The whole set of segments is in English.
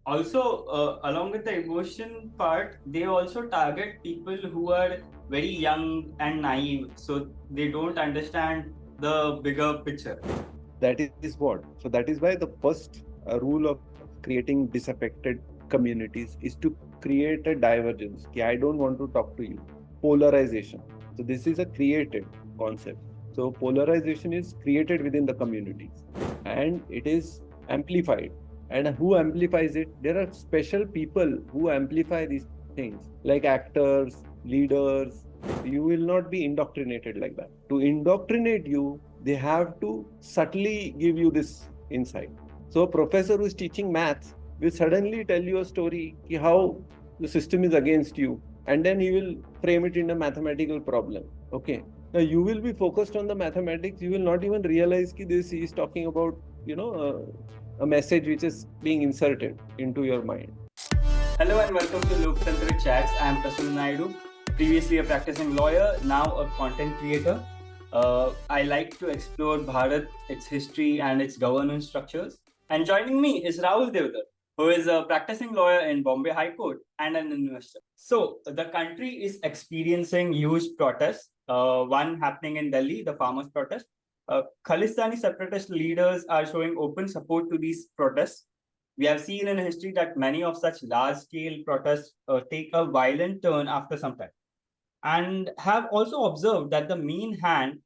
Also, along with the emotion part, they also target people who are very young and naive, so they don't understand the bigger picture. That is what. So that is why the first rule of creating disaffected communities is to create a divergence. Ki, I don't want to talk to you. Polarization. So this is a created concept. So polarization is created within the communities and it is amplified. And who amplifies it? There are special people who amplify these things, like actors, leaders. You will not be indoctrinated like that. To indoctrinate you, they have to subtly give you this insight. So, a professor who is teaching maths will suddenly tell you a story how the system is against you, and then he will frame it in a mathematical problem. Okay. Now, you will be focused on the mathematics. You will not even realize that this he is talking about, a message which is being inserted into your mind. Hello and welcome to Loktantra Chats. I am Prasanna Naidu, previously a practicing lawyer, now a content creator. I like to explore Bharat, its history, and its governance structures. And joining me is Rahul Deodhar, who is a practicing lawyer in Bombay High Court and an investor. So, the country is experiencing huge protests, one happening in Delhi, the farmers' protest. Khalistani separatist leaders are showing open support to these protests. We have seen in history that many of such large scale protests take a violent turn after some time, and have also observed that the main hand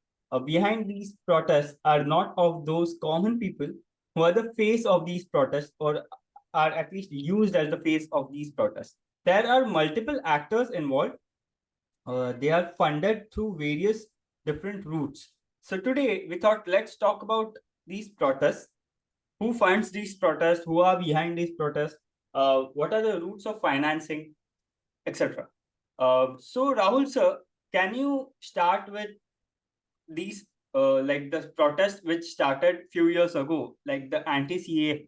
behind these protests are not of those common people who are the face of these protests or are at least used as the face of these protests. There are multiple actors involved. They are funded through various different routes. So today we thought let's talk about these protests, who funds these protests, who are behind these protests, what are the routes of financing, etc. So Rahul sir, can you start with these like the protests which started few years ago, like the anti-CA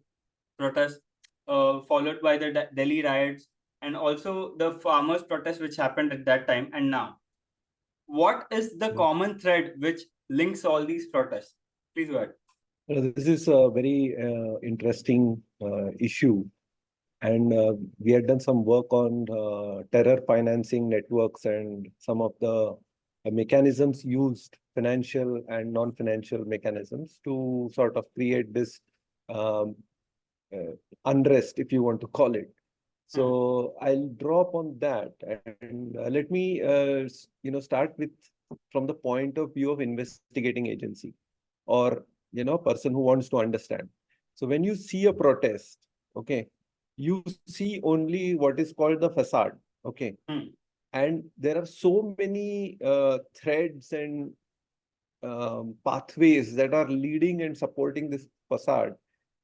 protest, followed by the Delhi riots, and also the farmers' protest which happened at that time, and now what is the common thread which links all these protests? Please go ahead. This is a very interesting issue. And we had done some work on terror financing networks and some of the mechanisms used, financial and non-financial mechanisms, to sort of create this um, unrest, if you want to call it. So I'll draw upon that, and let me, start with from the point of view of investigating agency, or person who wants to understand. So when you see a protest, okay, you see only what is called the facade, okay, and there are so many threads and pathways that are leading and supporting this facade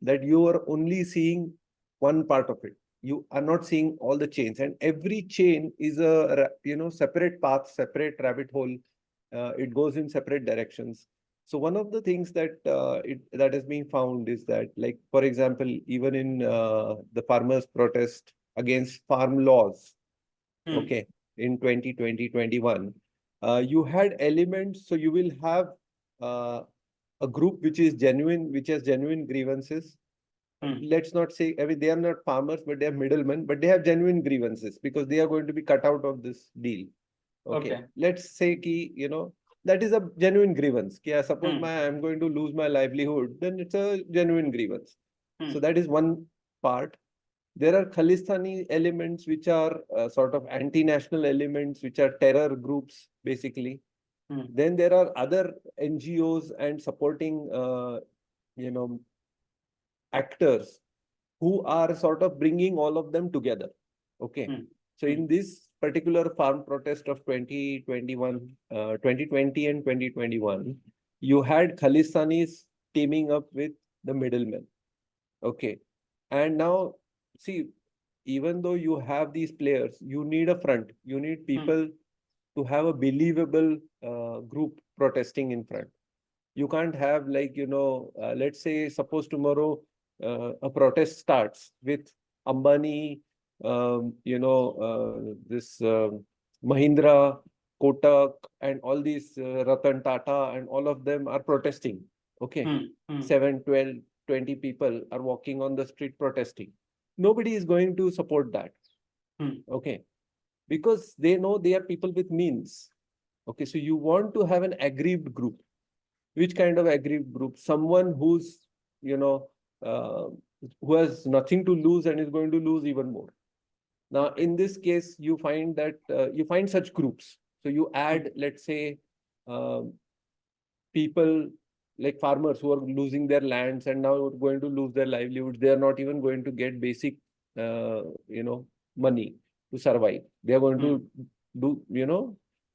that you are only seeing one part of it. You are not seeing all the chains, and every chain is a separate path, separate rabbit hole. It goes in separate directions. So one of the things that that has been found is that, like, for example, even in the farmers' protest against farm laws, okay, in 2020-21, you had elements. So you will have uh, a group which is genuine, which has genuine grievances. Let's not say, I mean, they are not farmers, but they are middlemen, but they have genuine grievances because they are going to be cut out of this deal. Okay. Let's say that is a genuine grievance. Suppose I'm going to lose my livelihood, then it's a genuine grievance. So that is one part. There are Khalistani elements which are sort of anti-national elements, which are terror groups, basically. Then there are other NGOs and supporting, you know, actors who are sort of bringing all of them together. Okay. So in this particular farm protest of 2020 and 2021, you had Khalistanis teaming up with the middlemen. Okay. And now, see, even though you have these players, you need a front. You need people to have a believable group protesting in front. You can't have, like, let's say, suppose tomorrow a protest starts with Ambani, this Mahindra, Kotak, and all these Ratan Tata, and all of them are protesting. Okay. 7, 12, 20 people are walking on the street protesting. nobody is going to support that. Okay, because they know they are people with means. Okay, so you want to have an aggrieved group. Which kind of aggrieved group? Someone who's, uh, who has nothing to lose and is going to lose even more. Now, in this case, you find that you find such groups. So you add, let's say, people like farmers who are losing their lands and now going to lose their livelihoods. They are not even going to get basic, money to survive. They are going to do,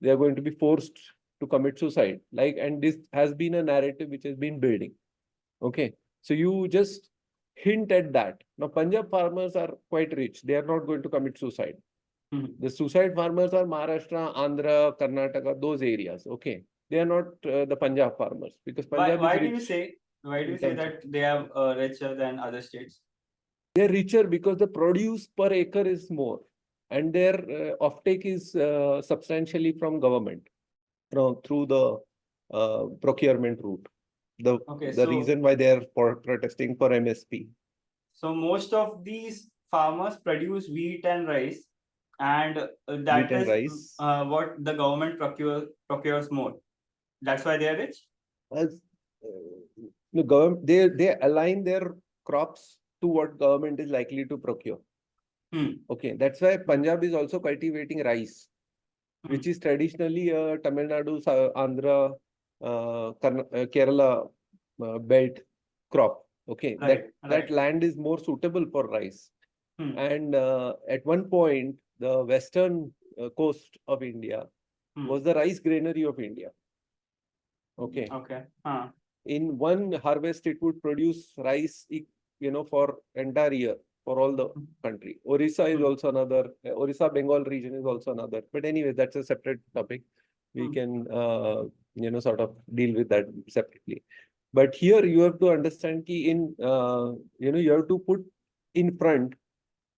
they are going to be forced to commit suicide. And this has been a narrative which has been building. Okay, so you just hint at that. Now, Punjab farmers are quite rich. They are not going to commit suicide. The suicide farmers are Maharashtra, Andhra, Karnataka, those areas. Okay, they are not the Punjab farmers because Punjab why is do you rich. say that they are richer than other states? They are richer because the produce per acre is more, and their offtake is substantially from government, through the procurement route. The reason why they are protesting for MSP. So most of these farmers produce wheat and rice, and that Wheat and is rice. what the government procures more. That's why they are rich. As the government, they align their crops to what government is likely to procure. Okay, that's why Punjab is also cultivating rice, which is traditionally a Tamil Nadu, Andhra, Kerala belt crop. Okay, that land is more suitable for rice. And at one point, the western coast of India was the rice granary of India. Okay. In one harvest, it would produce rice, for entire year for all the country. Orissa is also another. Orissa Bengal region is also another. But anyway, that's a separate topic. We can, sort of deal with that separately. But here you have to understand ki you have to put in front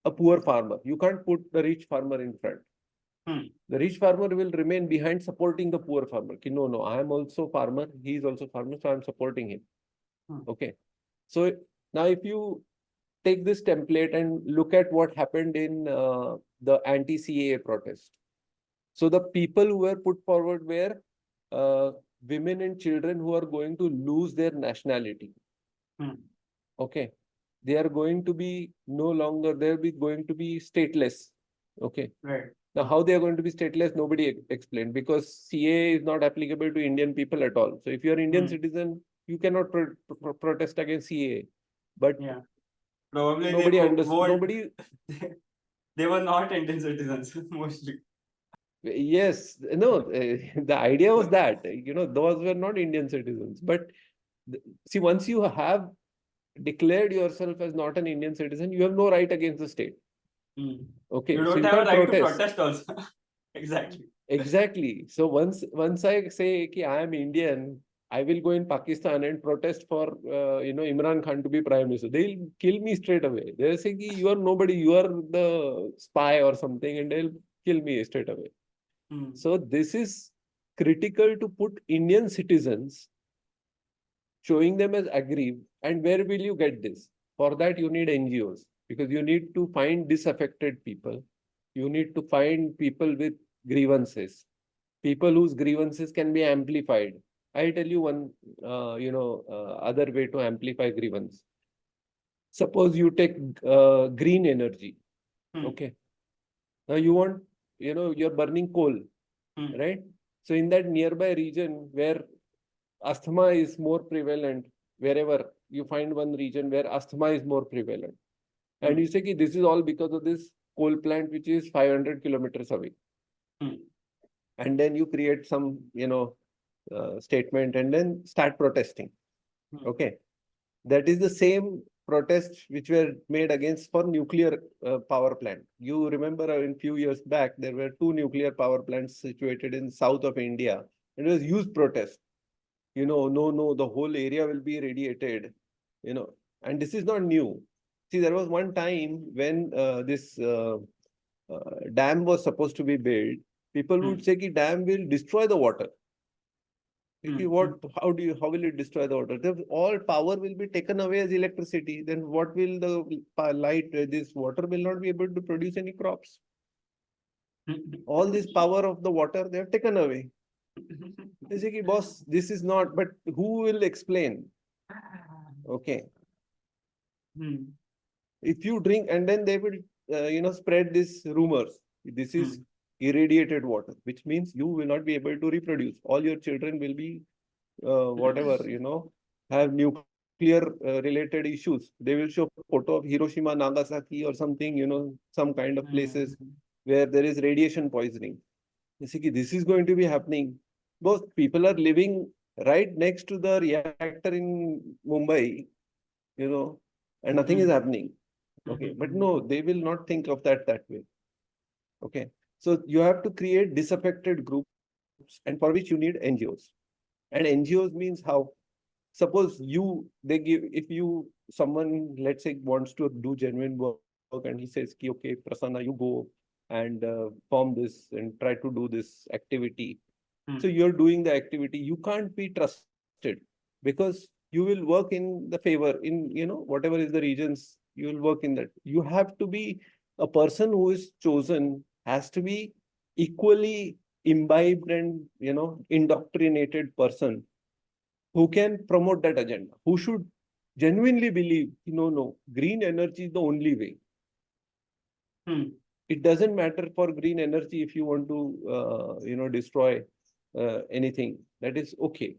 a poor farmer. You can't put the rich farmer in front. The rich farmer will remain behind supporting the poor farmer. Ki, no, I am also farmer. He is also farmer, so I am supporting him. Okay. So now if you take this template and look at what happened in the anti-CAA protest. So the people who were put forward were women and children who are going to lose their nationality. Okay. They are going to be no longer, they're going to be stateless. Okay. Right. Now, how they are going to be stateless, nobody explained, because CAA is not applicable to Indian people at all. So if you are Indian citizen, you cannot protest against CAA. But probably nobody understood. Nobody. They were not Indian citizens mostly. Yes, no, the idea was that, those were not Indian citizens. But see, once you have declared yourself as not an Indian citizen, you have no right against the state. Okay, You so don't you have a can't right protest. to protest also. Exactly. Exactly. So once I say ki I am Indian, I will go in Pakistan and protest for Imran Khan to be prime minister. They'll kill me straight away. They'll say ki you are nobody, you are the spy or something, and they'll kill me straight away. So this is critical to put Indian citizens, showing them as aggrieved. And where will you get this? For that, you need NGOs, because you need to find disaffected people. You need to find people with grievances, people whose grievances can be amplified. I'll tell you one, other way to amplify grievance. Suppose you take green energy. Okay. Now you want, you're burning coal, right? So in that nearby region where asthma is more prevalent, wherever you find one region where asthma is more prevalent, and you say, this is all because of this coal plant, which is 500 kilometers away. And then you create some, statement and then start protesting. Okay. That is the same protests which were made against for nuclear power plant. You remember in few years back, there were 2 nuclear power plants situated in south of India. It was huge protest. No, the whole area will be radiated, and this is not new. See, there was one time when this dam was supposed to be built. People would say that dam will destroy the water. How will it destroy the water? All power will be taken away as electricity. Then what will the light, this water will not be able to produce any crops. All this power of the water, they have taken away. They say, "Ki, boss, this is not," but who will explain? Okay. If you drink, and then they will, spread these rumors. This is irradiated water, which means you will not be able to reproduce. All your children will be, whatever, have nuclear related issues. They will show photo of Hiroshima, Nagasaki or something, some kind of places where there is radiation poisoning. You see, this is going to be happening. Both people are living right next to the reactor in Mumbai, and nothing is happening. Okay, but no, they will not think of that way. Okay, so you have to create disaffected groups, and for which you need NGOs. And NGOs means how? Suppose someone, let's say, wants to do genuine work, and he says, okay, Prasanna, you go and form this and try to do this activity. So you're doing the activity. You can't be trusted because you will work in the favor in, whatever is the regions, you will work in that. You have to be a person who is chosen, has to be equally imbibed and, indoctrinated person who can promote that agenda, who should genuinely believe, no, green energy is the only way. It doesn't matter for green energy if you want to, destroy anything. That is okay.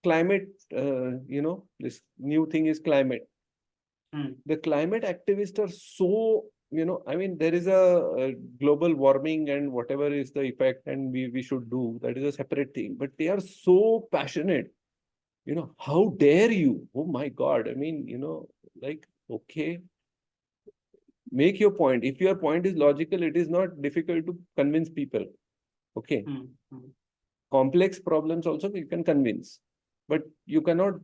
Climate, this new thing is climate. The climate activists are so, there is a global warming and whatever is the effect and we should do, that is a separate thing. But they are so passionate. How dare you? Oh my God. Okay, make your point. If your point is logical, it is not difficult to convince people. Okay. Complex problems also you can convince, but you cannot,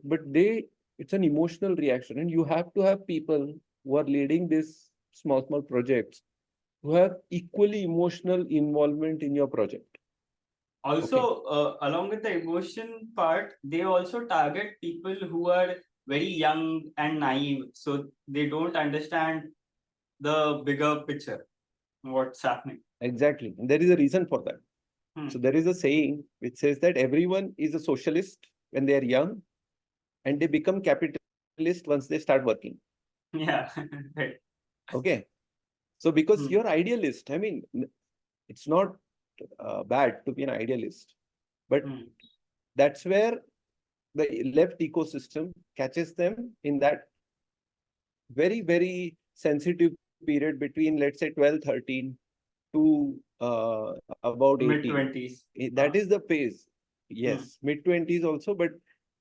it's an emotional reaction, and you have to have people who are leading these small projects who have equally emotional involvement in your project. Also, along with the emotion part, they also target people who are very young and naive, so they don't understand the bigger picture, what's happening. Exactly. And there is a reason for that. So there is a saying which says that everyone is a socialist when they are young, and they become capitalist once they start working. Yeah. Right. Okay. So because you're idealist, it's not bad to be an idealist, but that's where the left ecosystem catches them in that very, very sensitive period between, let's say, 12, 13 to about 18. Mid-20s. That is the phase. Yes, mid-20s also, but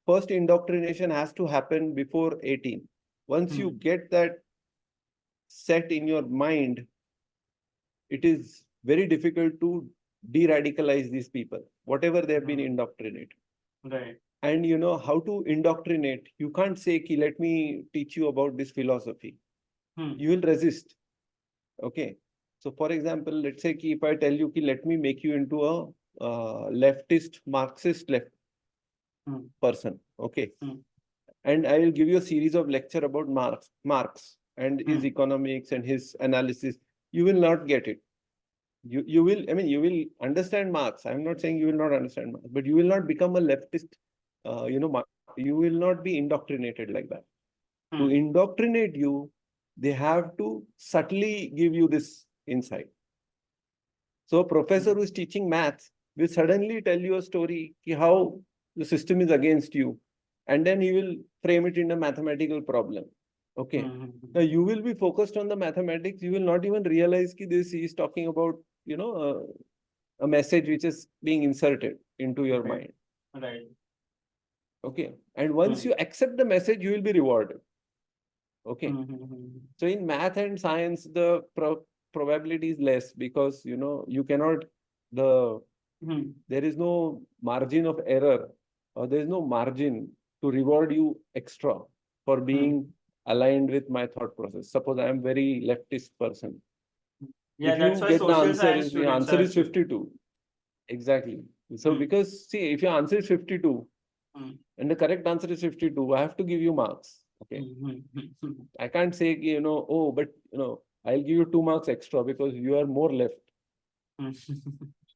first indoctrination has to happen before 18. Once you get that set in your mind, it is very difficult to de-radicalize these people, whatever they have been indoctrinated. Right. And how to indoctrinate. You can't say, let me teach you about this philosophy. You will resist. Okay. So for example, let's say if I tell you, let me make you into a leftist, Marxist person. Okay. And I will give you a series of lecture about Marx and his economics and his analysis. You will not get it. You will, you will understand Marx. I'm not saying you will not understand Marx, but you will not become a leftist. You will not be indoctrinated like that. To indoctrinate you, they have to subtly give you this insight. So a professor who is teaching maths will suddenly tell you a story how the system is against you, and then he will frame it in a mathematical problem. Okay. Now you will be focused on the mathematics. You will not even realize that this is talking about, a message which is being inserted into your mind. Right. Okay. And once you accept the message, you will be rewarded. Okay. So in math and science, the probability is less because, you cannot, there is no margin of error, or there is no margin to reward you extra for being aligned with my thought process. Suppose I am very leftist person. Yeah, if that's you why get the social answer, science the students answer are is 52. Exactly. So because see, if your answer is 52 and the correct answer is 52, I have to give you marks. Okay. I can't say, oh, but I'll give you 2 marks extra because you are more left.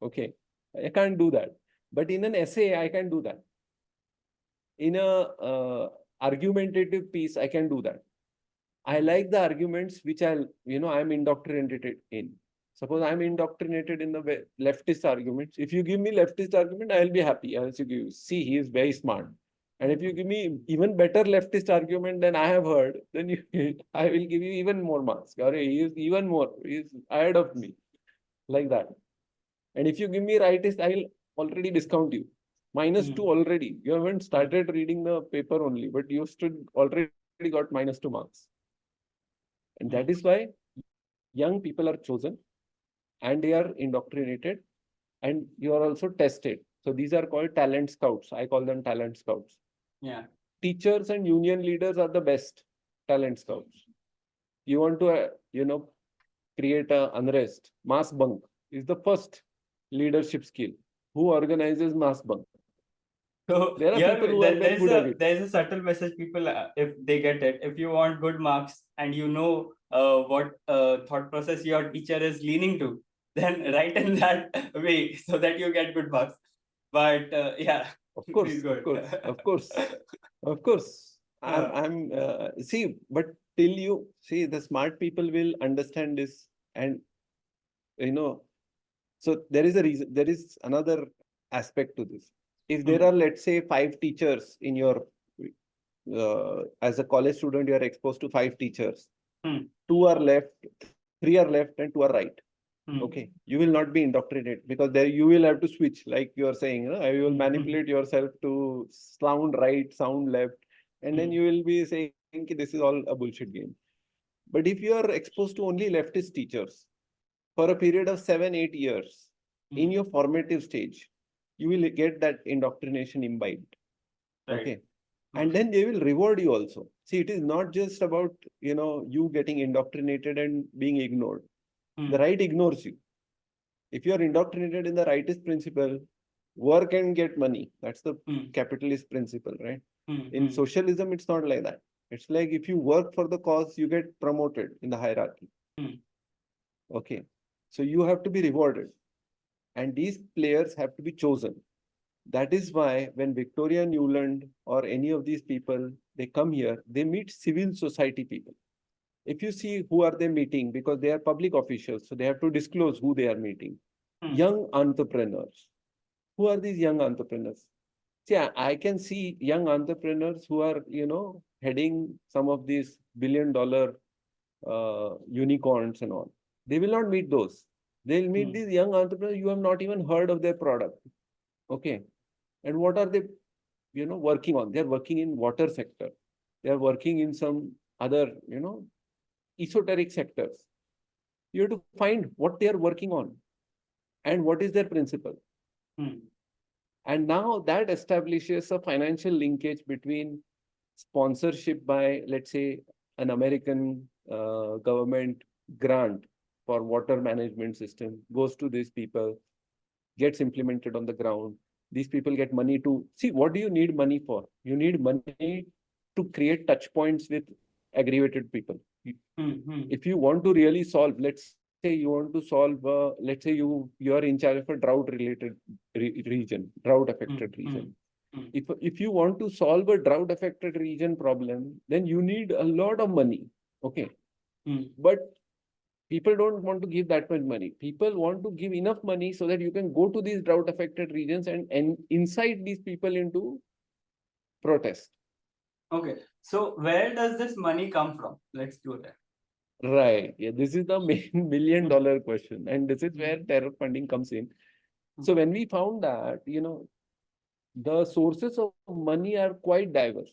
Okay. I can't do that. But in an essay, I can do that. In a argumentative piece, I can do that. I like the arguments which I'm indoctrinated in. Suppose I'm indoctrinated in the leftist arguments. If you give me leftist argument, I will be happy. I will say, see, he is very smart. And if you give me even better leftist argument than I have heard, then I will give you even more marks. He is even more. He is ahead of me. Like that. And if you give me rightist, I will already discount you. -2 already. You haven't started reading the paper only, but you already got -2 marks. And that is why young people are chosen and they are indoctrinated and you are also tested. So these are called talent scouts. I call them talent scouts. Yeah. Teachers and union leaders are the best talent scouts. You want to, create a unrest. Mass bunk is the first leadership skill. Who organizes mass bunk? So There are people who are very good at it. There's a subtle message people, if they get it, if you want good marks and what thought process your teacher is leaning to, then write in that way so that you get good marks. But yeah, Of course, please go of course, ahead. of course, of course. I'm see, but till you see, the smart people will understand this, and so there is a reason. There is another aspect to this. If there are, let's say, 5 teachers in your as a college student, you are exposed to 5 teachers. 2 are left, 3 are left, and 2 are right. Okay, you will not be indoctrinated because there you will have to switch, like you are saying. You will manipulate yourself to sound right, sound left, and then you will be saying this is all a bullshit game. But if you are exposed to only leftist teachers for a period of 7-8 years in your formative stage, you will get that indoctrination imbibed. Right. Okay. And then they will reward you also. See, it is not just about, you getting indoctrinated and being ignored. The right ignores you. If you are indoctrinated in the rightist principle, work and get money. That's the capitalist principle, right? In socialism, it's not like that. It's like if you work for the cause, you get promoted in the hierarchy. Okay. So you have to be rewarded. And these players have to be chosen. That is why when Victoria Newland or any of these people, they come here, they meet civil society people. If you see who are they meeting, because they are public officials, so they have to disclose who they are meeting. Young entrepreneurs. Who are these young entrepreneurs? See, I can see young entrepreneurs who are, heading some of these billion-dollar unicorns and all. They will not meet those. They'll meet these young entrepreneurs. You have not even heard of their product. Okay. And what are they, working on? They're working in water sector. They're working in some other, esoteric sectors. You have to find what they are working on and what is their principle. And now that establishes a financial linkage between sponsorship by, let's say, an American government grant for water management system goes to these people, gets implemented on the ground. These people get money to see, what do you need money for? You need money to create touch points with aggravated people. If you want to really solve, let's say you want to solve, let's say you are in charge of a drought related region, drought affected region. If you want to solve a drought affected region problem, then you need a lot of money. Okay. But people don't want to give that much money. People want to give enough money so that you can go to these drought affected regions and incite these people into protest. Okay. So where does this money come from? Let's do that. Right. Yeah, this is the main $1 million question. And this is where terror funding comes in. So when we found that, the sources of money are quite diverse.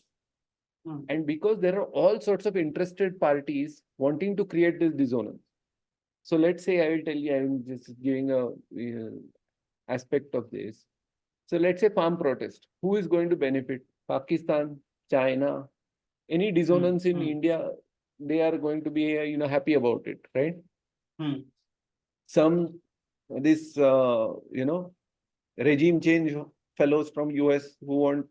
And because there are all sorts of interested parties wanting to create this dissonance. So let's say I will tell you, I'm just giving a aspect of this. So let's say farm protest. Who is going to benefit? Pakistan, China, any dissonance in India, they are going to be, happy about it, right? Some, this, regime change fellows from US who want,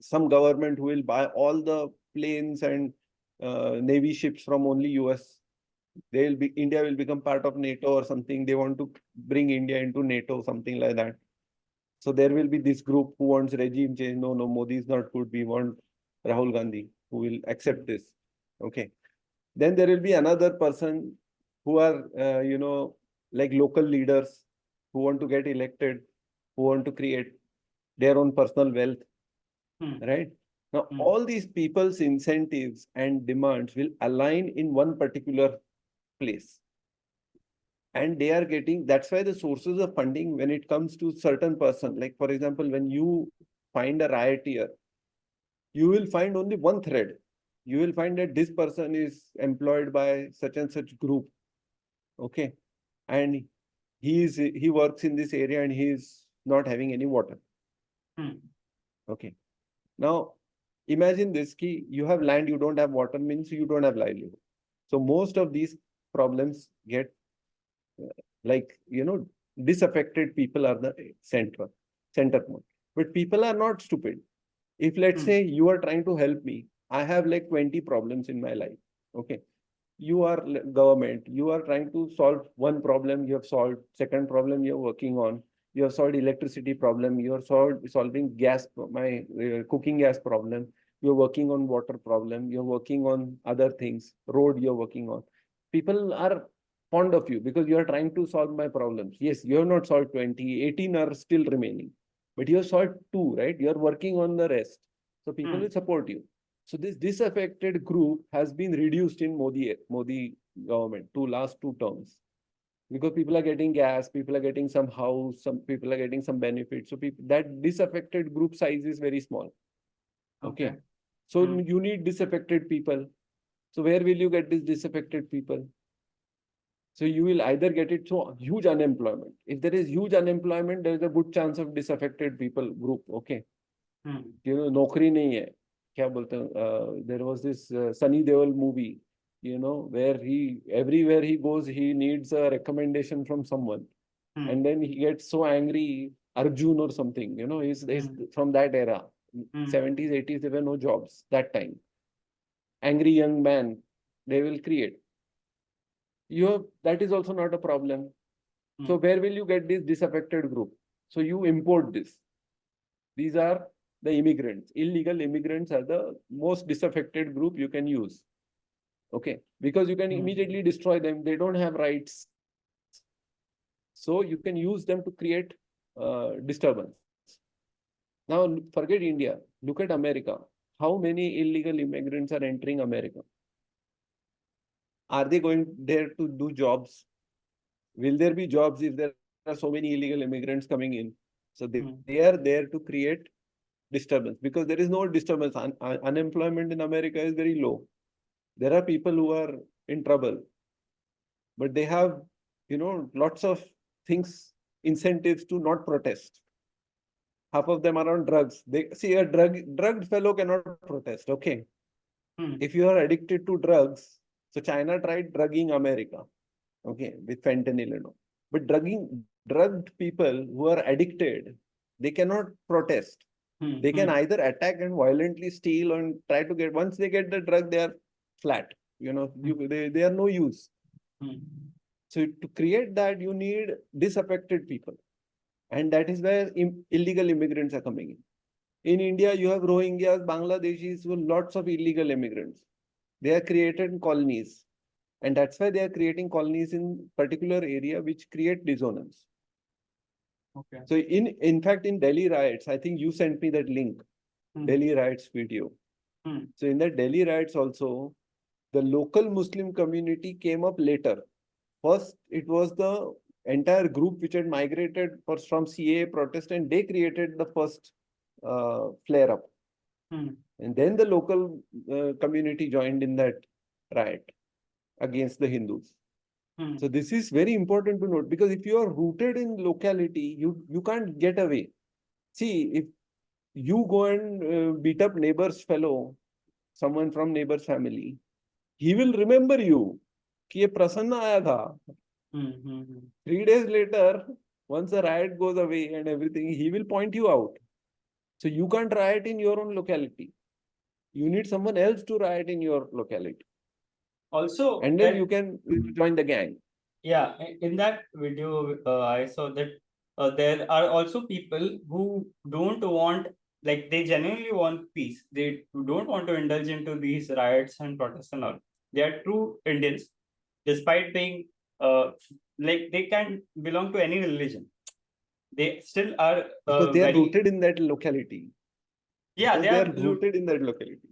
some government who will buy all the planes and navy ships from only US. India will become part of NATO or something. They want to bring India into NATO, something like that. So there will be this group who wants regime change. No, no, Modi is not good. We want Rahul Gandhi who will accept this. Okay. Then there will be another person who are, like local leaders who want to get elected, who want to create their own personal wealth, right? Now, all these people's incentives and demands will align in one particular place. And they are getting, that's why the sources of funding when it comes to certain person, like for example, when you find a rioteer, you will find only one thread. You will find that this person is employed by such and such group. Okay. And he works in this area and he is not having any water. Okay. Now, imagine this, ki you have land, you don't have water, means you don't have livelihood. So most of these problems get disaffected people are the center point. But people are not stupid. If let's say you are trying to help me, I have like 20 problems in my life. Okay. You are government, you are trying to solve one problem, you have solved, second problem you're working on, you have solved electricity problem, you are solving gas, my cooking gas problem, you're working on water problem, you're working on other things, road you're working on. People are fond of you because you are trying to solve my problems. Yes, you have not solved 20, 18 are still remaining, but you have solved two, right? You are working on the rest. So people will support you. So this disaffected group has been reduced in Modi government to last 2 terms because people are getting gas, people are getting some house, some people are getting some benefits. So that disaffected group size is very small. Okay. So you need disaffected people. So where will you get these disaffected people? So you will either get it through huge unemployment. If there is huge unemployment, there is a good chance of disaffected people group. Okay. नौकरी नहीं है. क्या बोलते हैं, there was this Sunny Deol movie, where everywhere he goes, he needs a recommendation from someone. And then he gets so angry, Arjun or something, he's from that era. 70s, 80s, there were no jobs that time. Angry young man, they will create. That is also not a problem. So where will you get this disaffected group? So you import this. These are the immigrants. Illegal immigrants are the most disaffected group you can use. Okay. Because you can immediately destroy them. They don't have rights. So you can use them to create disturbance. Now forget India. Look at America. How many illegal immigrants are entering America? Are they going there to do jobs? Will there be jobs if there are so many illegal immigrants coming in? So they are there to create disturbance because there is no disturbance. Unemployment in America is very low. There are people who are in trouble, but they have, lots of things, incentives to not protest. Half of them are on drugs. They see a drugged fellow cannot protest. Okay. If you are addicted to drugs, so China tried drugging America, okay, with fentanyl and all. But drugged people who are addicted, they cannot protest. They can either attack and violently steal and try to get, once they get the drug, they are flat. They are no use. So to create that, you need disaffected people. And that is where illegal immigrants are coming in. In India, you have Rohingyas, Bangladeshis, lots of illegal immigrants. They are created in colonies. And that's why they are creating colonies in particular area which create dissonance. Okay. So in fact, in Delhi riots, I think you sent me that link, Delhi riots video. So in the Delhi riots also, the local Muslim community came up later. First, it was the entire group which had migrated from CAA protest and they created the first flare up. And then the local community joined in that riot against the Hindus. So this is very important to note because if you are rooted in locality, you can't get away. See, if you go and beat up neighbor's fellow, someone from neighbor's family, he will remember you. कि ये प्रसन्न आया था. 3 days later, Once the riot goes away and everything, he will point you out. So you can't riot in your own locality. You need someone else to riot in your locality. Also, And then you can join the gang. yeah, in that video, I saw that there are also people who don't want, like, they genuinely want peace. They don't want to indulge into these riots and protests and all. They are true Indians, despite being, like, they can belong to any religion. They still are Because they are very, rooted in that locality. yeah, Because they are rooted in that locality.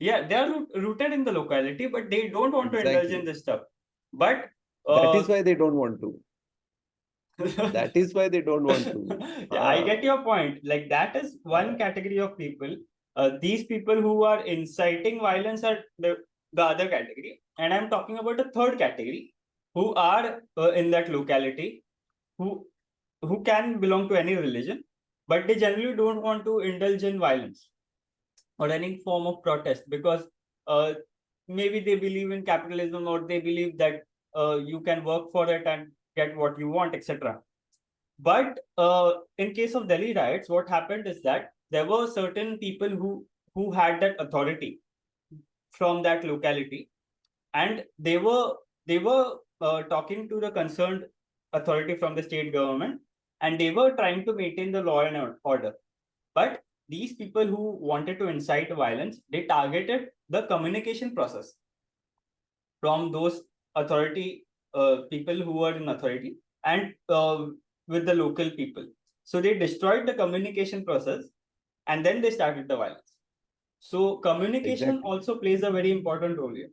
yeah, they are rooted in the locality, but they don't want to indulge in Exactly. this stuff. But That is why they don't want to. That is why they don't want to. yeah, I get your point. Like, that is one category of people. These people who are inciting violence are the other category. And I'm talking about a third category who are in that locality, who who can belong to any religion, but they generally don't want to indulge in violence or any form of protest because uh, maybe they believe in capitalism, or they believe that you can work for it and get what you want, etc. But in case of Delhi riots, what happened is that there were certain people who had that authority from that locality, and they were talking to the concerned authority from the state government, and they were trying to maintain the law and order. But these people who wanted to incite violence, they targeted the communication process from those authority people who were in authority, and with the local people. So they destroyed the communication process, and then they started the violence. So communication Exactly. also plays a very important role here.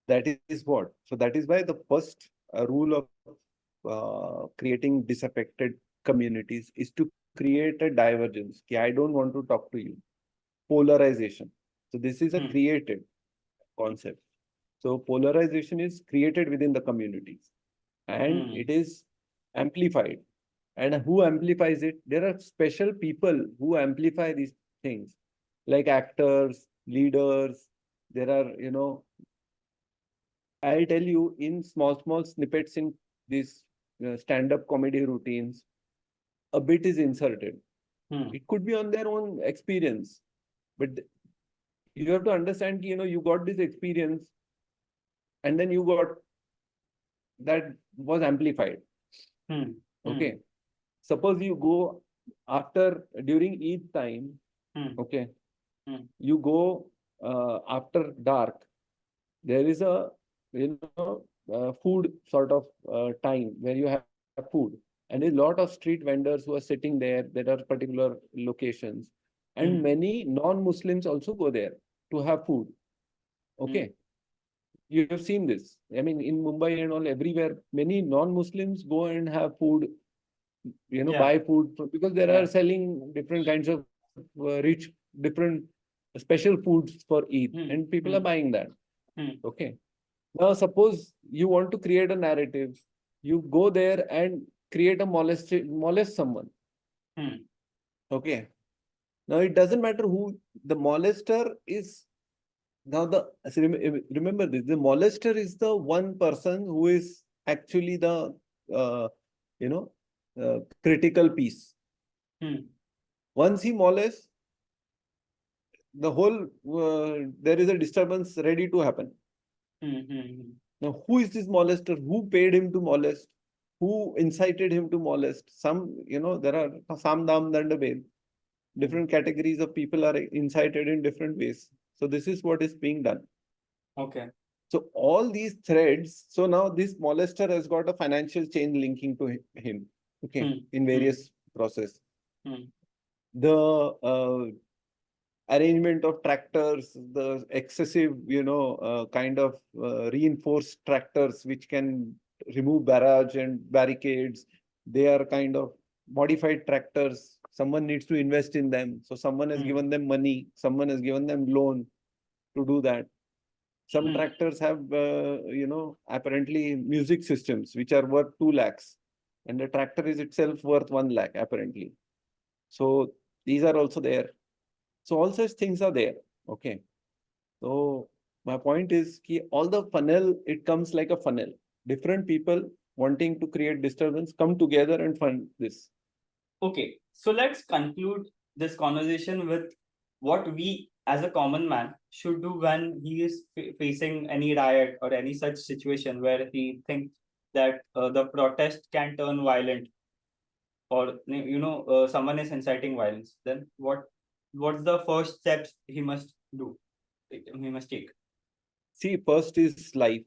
That is what. So that is why the first rule of creating disaffected communities is to create a divergence. Ki, I don't want to talk to you. Polarization. So this is a created concept. So polarization is created within the communities and it is amplified. And who amplifies it? There are special people who amplify these things, like actors, leaders. There are, I'll tell you in small snippets in these stand-up comedy routines, a bit is inserted. It could be on their own experience, but you have to understand, you got this experience and then you got that was amplified. Okay. Suppose you go during Eid time, okay, you go after dark, there is a, food sort of time where you have food. And a lot of street vendors who are sitting there, there are particular locations. And many non-Muslims also go there to have food. Okay. You have seen this. I mean, in Mumbai and all, everywhere, many non-Muslims go and have food, buy food because there are selling different kinds of rich, different special foods for Eid, and people are buying that. Okay. Now, suppose you want to create a narrative, you go there and create a molest someone. Okay. Now, it doesn't matter who the molester is. Now, remember this, the molester is the one person who is actually the, critical piece. Once he molests, the whole, there is a disturbance ready to happen. Now, who is this molester? Who paid him to molest? Who incited him to molest? Some, there are Sam, Dam, Danda, Ved. Different categories of people are incited in different ways. So this is what is being done. Okay. So all these threads, so now this molester has got a financial chain linking to him, okay, in various process. The arrangement of tractors, the excessive, kind of reinforced tractors which can remove barrage and barricades. They are kind of modified tractors. Someone needs to invest in them. So someone has given them money. Someone has given them loan to do that. Some tractors have, apparently music systems which are worth 2 lakhs. And the tractor is itself worth 1 lakh, apparently. So these are also there. So all such things are there. Okay. So my point is all the funnel, it comes like a funnel. Different people wanting to create disturbance come together and fund this. Okay, so let's conclude this conversation with what we as a common man should do when he is facing any riot or any such situation where he thinks that the protest can turn violent, or someone is inciting violence. Then what's the first steps he must do? He must take. See, first is life.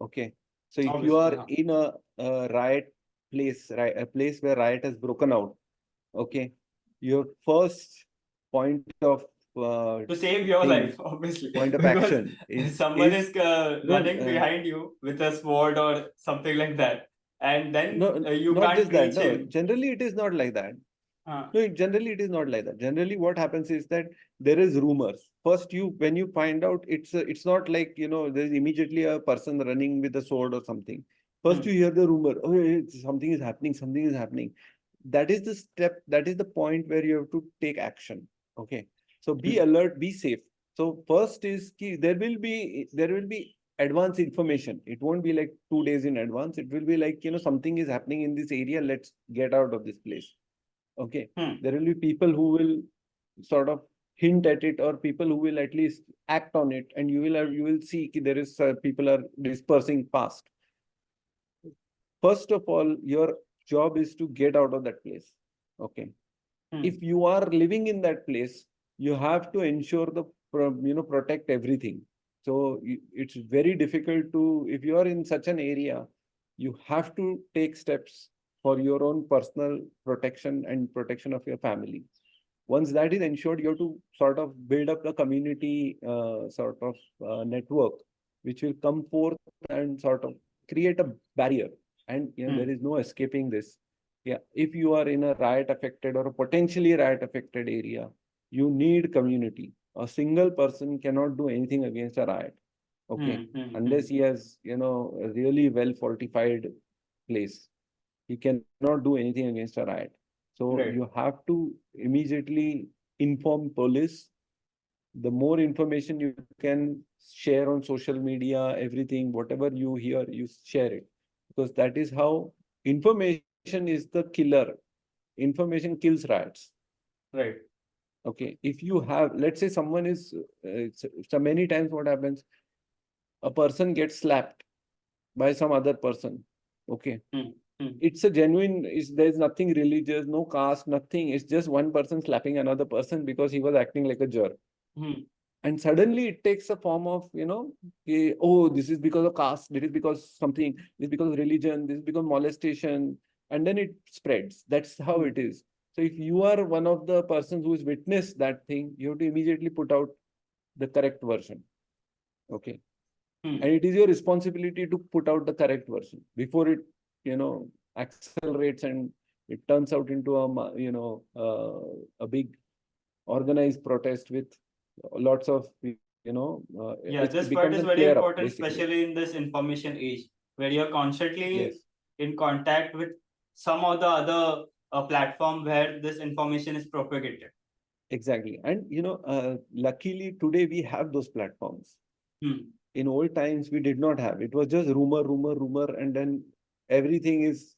Okay. So if you Obviously, are in a riot place, right, a place where riot has broken out, okay, your first point of to save your thing, life, obviously, point of because action someone is no, running behind you with a sword or something like that, and then no, you not can't just that. reach No, him. generally it is not like that. Uh, No, generally it is not like that. Generally, what happens is that there is rumors. First, when you find out, it's not like there's immediately a person running with a sword or something. First, hmm, you hear the rumor. Oh, something is happening. Something is happening. That is the step. That is the point where you have to take action. Okay. So be hmm, alert. Be safe. So first is key. There will be advance information. It won't be like 2 days in advance. It will be like something is happening in this area. Let's get out of this place. Okay, hmm. there will be people who will sort of hint at it, or people who will at least act on it, and you will see there is people are dispersing fast. First of all, your job is to get out of that place. Okay, Hmm. if you are living in that place, you have to ensure protect everything. So it's very difficult to, if you are in such an area, you have to take steps for your own personal protection and protection of your family. Once that is ensured, you have to sort of build up the community sort of network, which will come forth and sort of create a barrier. And there Hmm. is no escaping this. Yeah, if you are in a riot affected or a potentially riot affected area, you need community. A single person cannot do anything against a riot. Okay, Hmm. Hmm. Hmm. unless he has a really well fortified place, he cannot do anything against a riot. So you Right. have to immediately inform police. The more information you can share on social media, everything, whatever you hear, you share it, because that is how information is the killer. Information kills riots. Right. Okay, if you have, let's say someone is, so many times what happens, a person gets slapped by some other person. Okay, Hmm. Hmm. it's a genuine, there's nothing religious, no caste, nothing. It's just one person slapping another person because he was acting like a jerk. Hmm. And suddenly it takes a form of, oh, this is because of caste, this is because something, this is because of religion, this is because molestation, and then it spreads. That's how Hmm. it is. So if you are one of the persons who has witnessed that thing, you have to immediately put out the correct version. Okay. Hmm. And it is your responsibility to put out the correct version before it, accelerates and it turns out into a big organized protest with lots of, Yeah, it this part becomes is a very flare up important, basically. especially in this information age where you're constantly Yes, in contact with some of the other platform where this information is propagated. exactly. And luckily today we have those platforms. Hmm. In old times we did not have. It was just rumor, and then everything is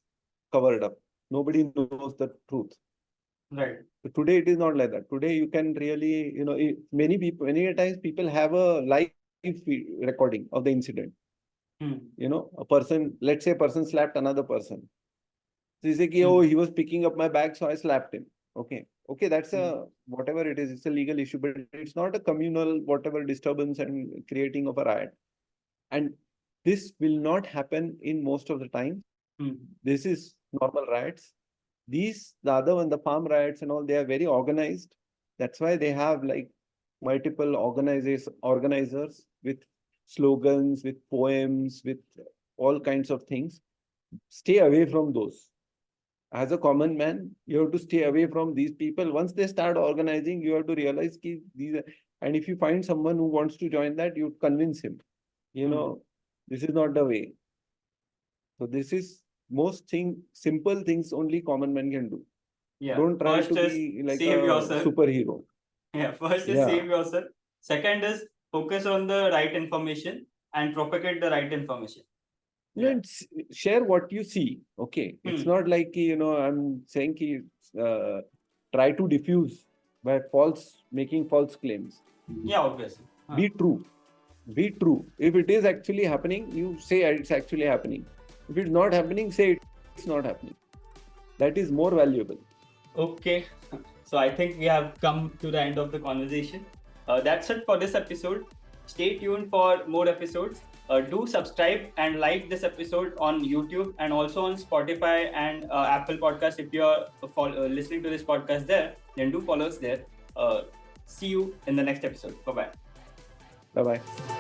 covered up. Nobody knows the truth. Right. So today it is not like that. Today you can really, many people, many times people have a live recording of the incident. Hmm. A person, let's say a person slapped another person. So you say, oh, Hmm. he was picking up my bag, so I slapped him. Okay. Okay, that's Hmm. whatever it is, it's a legal issue, but it's not a communal, whatever disturbance and creating of a riot. And this will not happen in most of the time. Hmm. This is normal riots. The other one, the farm riots and all, they are very organized. That's why they have like multiple organizers with slogans, with poems, with all kinds of things. Stay away from those. As a common man, you have to stay away from these people. Once they start organizing, you have to realize ki these are, and if you find someone who wants to join that, you convince him. You Hmm. know, this is not the way. So this is simple things only common man can do. Yeah. Don't try First to is be like save a yourself. superhero. Yeah. First is Yeah, save yourself. Second is focus on the right information and propagate the right information. No, share what you see. Okay, it's not like I'm saying try to diffuse by making false claims. Yeah, obviously. Be true. Be true. If it is actually happening, you say it's actually happening. If it's not happening, say it's not happening. That is more valuable. Okay, so I think we have come to the end of the conversation. That's it for this episode. Stay tuned for more episodes. Do subscribe and like this episode on YouTube and also on Spotify and Apple Podcasts. If you're listening to this podcast there, then do follow us there. See you in the next episode. Bye-bye. Bye-bye.